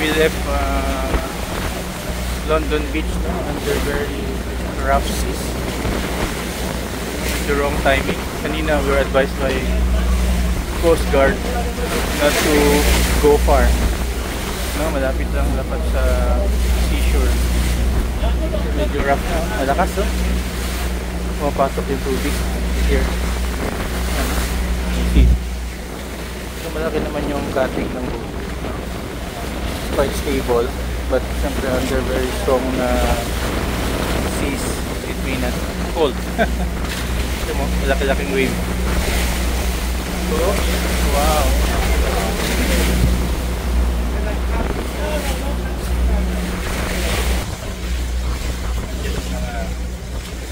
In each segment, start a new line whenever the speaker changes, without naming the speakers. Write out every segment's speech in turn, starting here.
we left London Beach, no, under very rough seas. The wrong timing. Kanina we were advised by Coast Guard not to go far. No, malapit lang dapat sa seashore. Medyo rough na. Malakas, no? Pumapasok yung tubig here. See. So malaki naman yung cutting ng boat. Quite stable, but siyempre under very strong seas, it may not hold. Ito mo, malaki-laking wave. So, wow!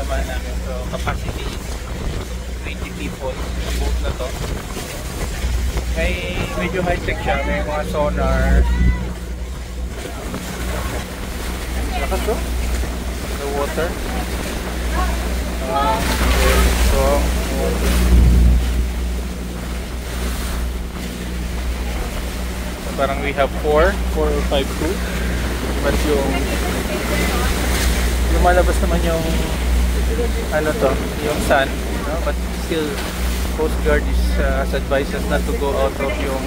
Naman namin, so capacity is 20 people sa boat na to. Medyo high-tech siya, may mga sonar. Lakas to? The water. Very strong water. So, parang we have 4 or 5 crew. But yung lumalabas naman yung ano to, yung sun, no? But still Coast Guard has advised us not to go out of yung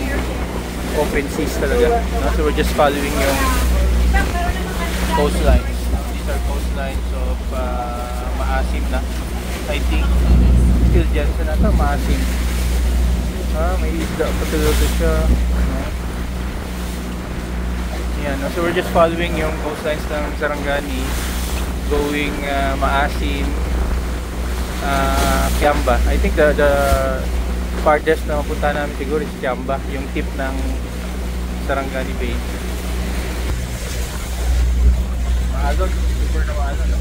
open seas talaga, no? So we're just following yung coastlines. These are coastlines of maasim na, I think. Still dyan sa nata, maasim. May isda pa talaga siya, no? Yan, no? So we're just following yung coastlines ng Sarangani going Maasim, Kiamba. I think the farthest na mapunta namin siguro is Kiamba, yung tip ng Sarangani Bay. Maalon, super na maalon, no?